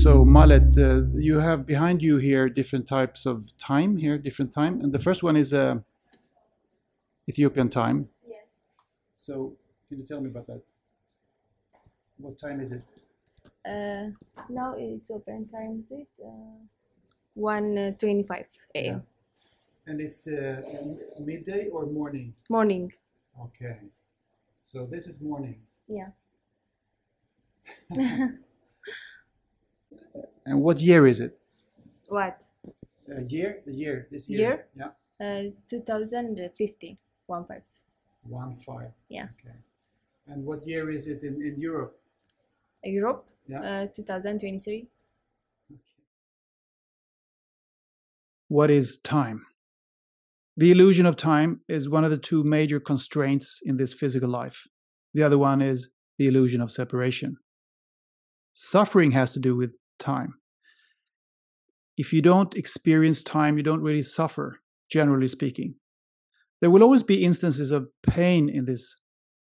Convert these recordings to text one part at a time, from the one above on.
So Malet, you have behind you here different types of time here, different time. And the first one is Ethiopian time. Yes. So can you tell me about that? What time is it? Now it's open time. Is it 1:25 a.m. And it's midday or morning? Morning. Okay. So this is morning. Yeah. And what year is it? What? Year? The year. This Year? Yeah. 2015. 1-5. 1-5. Yeah. Okay. And what year is it in Europe? Europe. Yeah. 2023. What is time? The illusion of time is one of the two major constraints in this physical life. The other one is the illusion of separation. Suffering has to do with time. If you don't experience time, you don't really suffer, generally speaking. There will always be instances of pain in this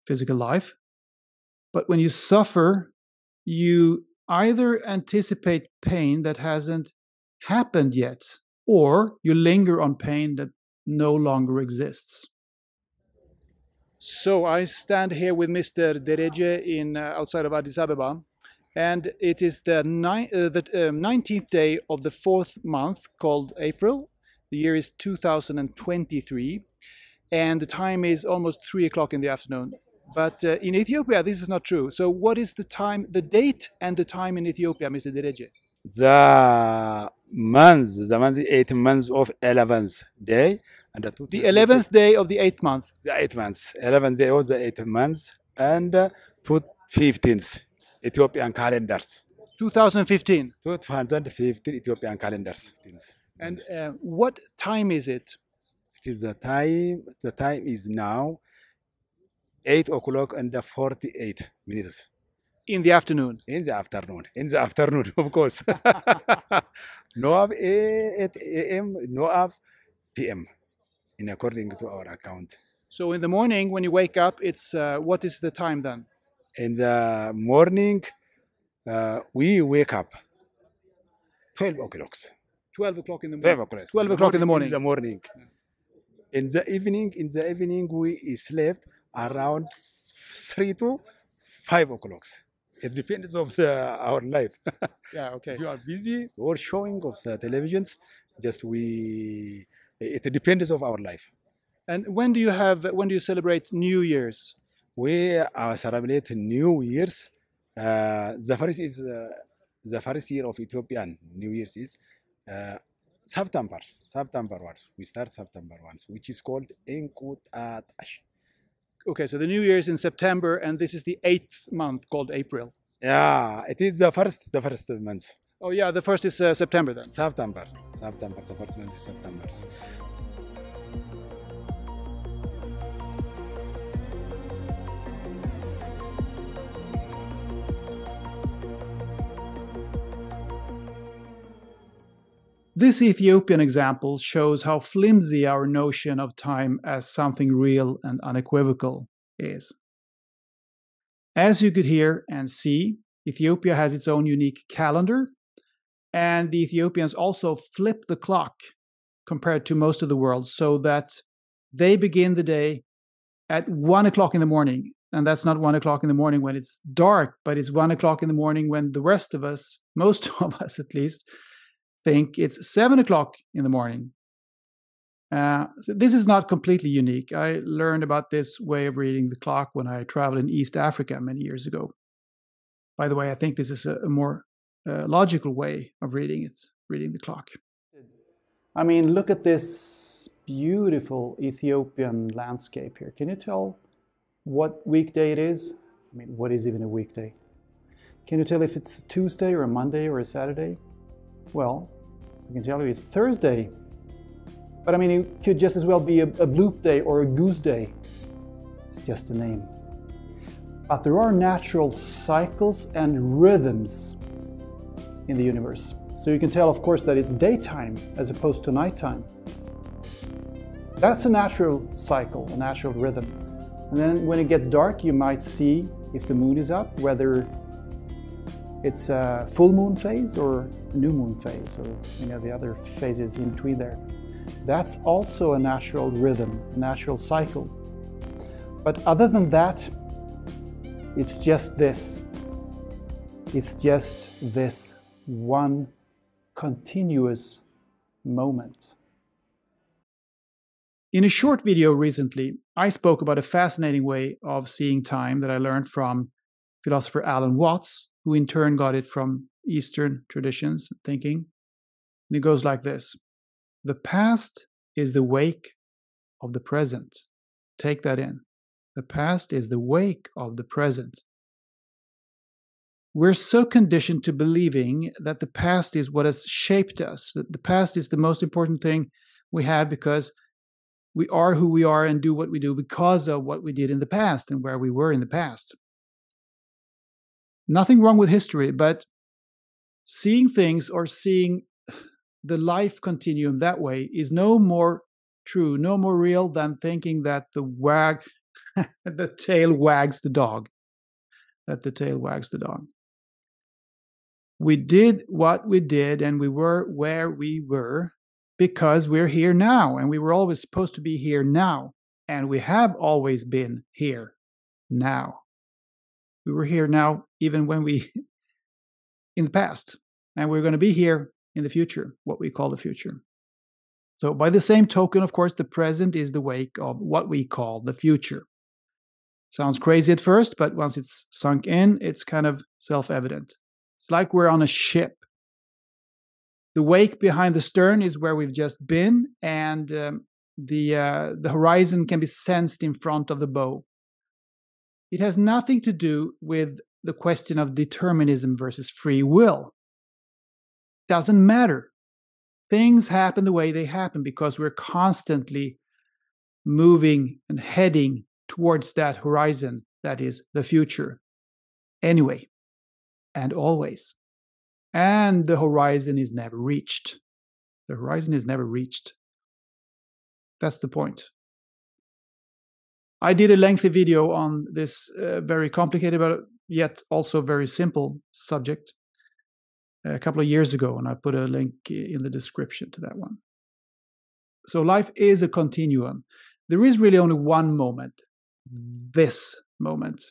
physical life, but when you suffer, you either anticipate pain that hasn't happened yet, or you linger on pain that no longer exists. So I stand here with Mr. Dereje in outside of Addis Ababa, and it is the 19th day of the 4th month called April. The year is 2023, and the time is almost 3 o'clock in the afternoon. But in Ethiopia, this is not true. So what is the time, the date and the time in Ethiopia, Mr. Dereje? The month is 8 months of 11th day. And the 11th day of the 8th month. The 8th month. 11th day of the 8th month. And 15th Ethiopian calendars. 2015. 2015 Ethiopian calendars. And what time is it? It is the time is now 8 o'clock and 48 minutes. In the afternoon? In the afternoon, of course. No of 8 a.m., no of p.m. in according to our account. So in the morning when you wake up, it's what is the time then? In the morning, we wake up 12 o'clock. 12 o'clock in the morning. 12 o'clock in the morning. In the morning. In the evening, we slept around 3 to 5 o'clock. It depends of our life. Yeah, okay. If you are busy or showing of the televisions, it depends of our life. And when do you celebrate New Year's? We celebrate New Year's. The first year of Ethiopian New Year's is September 1. We start September 1, which is called Enqutatash. Okay, so the New Year is in September, and this is the 8th month called April. Yeah, it is the first month. Oh yeah, the first is September then. September, the first month is September. This Ethiopian example shows how flimsy our notion of time as something real and unequivocal is. As you could hear and see, Ethiopia has its own unique calendar, and the Ethiopians also flip the clock compared to most of the world so that they begin the day at 1 o'clock in the morning. And that's not 1 o'clock in the morning when it's dark, but it's 1 o'clock in the morning when the rest of us, most of us at least, think it's 7 o'clock in the morning. So this is not completely unique. I learned about this way of reading the clock when I traveled in East Africa many years ago. By the way, I think this is a more logical way of reading it, reading the clock. I mean, look at this beautiful Ethiopian landscape here. Can you tell what weekday it is? I mean, what is even a weekday? Can you tell if it's a Tuesday or a Monday or a Saturday? Well, I can tell you it's Thursday. But I mean, it could just as well be a bloop day or a goose day. It's just a name. But there are natural cycles and rhythms in the universe. So you can tell, of course, that it's daytime as opposed to nighttime. That's a natural cycle, a natural rhythm. And then when it gets dark, you might see if the moon is up, whether it's a full moon phase or a new moon phase or any of the other phases in between there. That's also a natural rhythm, a natural cycle. But other than that, it's just this. It's just this one continuous moment. In a short video recently, I spoke about a fascinating way of seeing time that I learned from philosopher Alan Watts, who in turn got it from Eastern traditions thinking. And it goes like this. The past is the wake of the present. Take that in. The past is the wake of the present. We're so conditioned to believing that the past is what has shaped us, that the past is the most important thing we have because we are who we are and do what we do because of what we did in the past and where we were in the past. Nothing wrong with history, but seeing things or seeing the life continuum that way is no more true, no more real than thinking that the tail wags the dog. That the tail wags the dog. We did what we did and we were where we were because we're here now and we were always supposed to be here now. And we have always been here now. We were here now even when in the past. And we're going to be here in the future, what we call the future. So by the same token, of course, the present is the wake of what we call the future. Sounds crazy at first, but once it's sunk in, it's kind of self-evident. It's like we're on a ship. The wake behind the stern is where we've just been, and the horizon can be sensed in front of the bow. It has nothing to do with the question of determinism versus free will. Doesn't matter. Things happen the way they happen because we're constantly moving and heading towards that horizon that is the future. Anyway. And always. And the horizon is never reached. The horizon is never reached. That's the point. I did a lengthy video on this very complicated but yet also very simple subject a couple of years ago, and I put a link in the description to that one. So life is a continuum. There is really only one moment, this moment.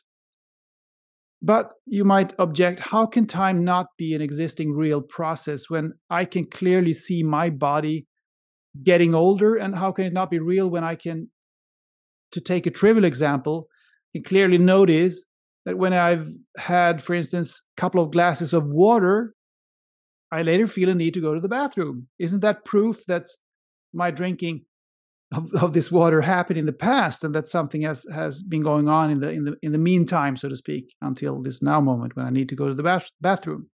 But you might object, how can time not be an existing real process when I can clearly see my body getting older? And how can it not be real when I can, to take a trivial example, can clearly notice that when I've had, for instance, a couple of glasses of water, I later feel a need to go to the bathroom. Isn't that proof that my drinking of this water happened in the past, and that something has been going on in the meantime, so to speak, until this now moment when I need to go to the bathroom?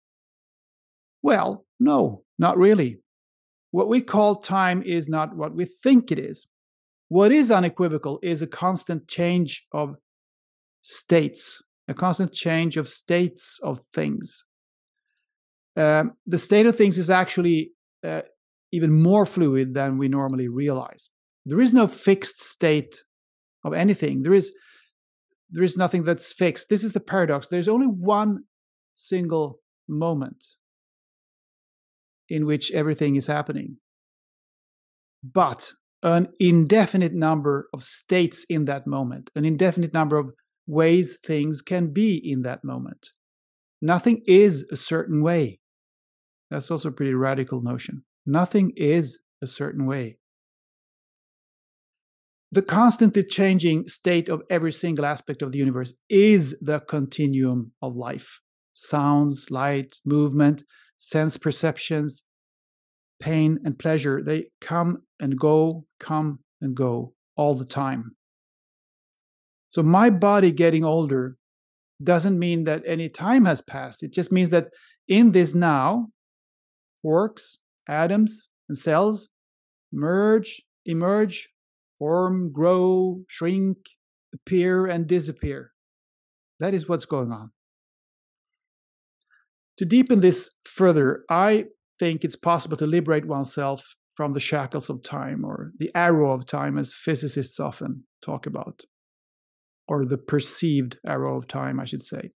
Well, no, not really. What we call time is not what we think it is. What is unequivocal is a constant change of states, a constant change of states of things. The state of things is actually even more fluid than we normally realize. There is no fixed state of anything. There is nothing that's fixed. This is the paradox. There's only one single moment in which everything is happening, but an indefinite number of states in that moment, an indefinite number of ways things can be in that moment. Nothing is a certain way. That's also a pretty radical notion. Nothing is a certain way. The constantly changing state of every single aspect of the universe is the continuum of life. Sounds, light, movement, sense perceptions, pain and pleasure, they come and go all the time. So my body getting older doesn't mean that any time has passed. It just means that in this now, quarks, atoms, and cells merge, emerge, form, grow, shrink, appear, and disappear. That is what's going on. To deepen this further, I think it's possible to liberate oneself from the shackles of time, or the arrow of time, as physicists often talk about, or the perceived arrow of time, I should say.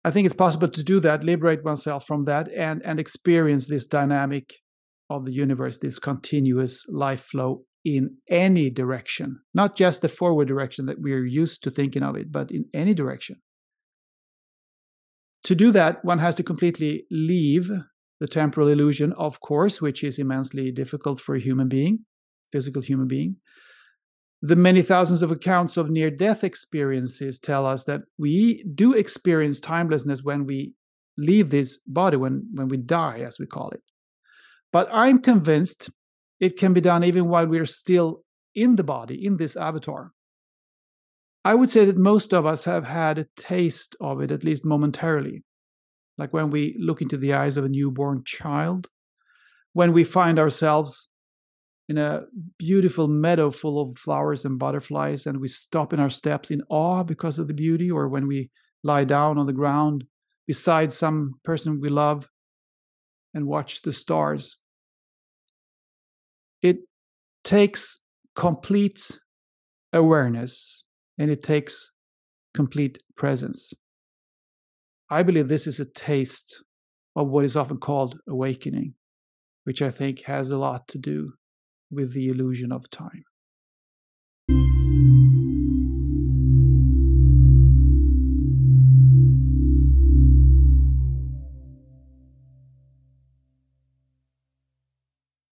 I think it's possible to do that, liberate oneself from that, and experience this dynamic of the universe, this continuous life flow in any direction, not just the forward direction that we're used to thinking of it, but in any direction. To do that, one has to completely leave the temporal illusion, of course, which is immensely difficult for a human being, physical human being. The many thousands of accounts of near-death experiences tell us that we do experience timelessness when we leave this body, when we die, as we call it. But I'm convinced it can be done even while we're still in the body, in this avatar. I would say that most of us have had a taste of it, at least momentarily. Like when we look into the eyes of a newborn child, when we find ourselves in a beautiful meadow full of flowers and butterflies, and we stop in our steps in awe because of the beauty, or when we lie down on the ground beside some person we love and watch the stars. It takes complete awareness, and it takes complete presence. I believe this is a taste of what is often called awakening, which I think has a lot to do with the illusion of time.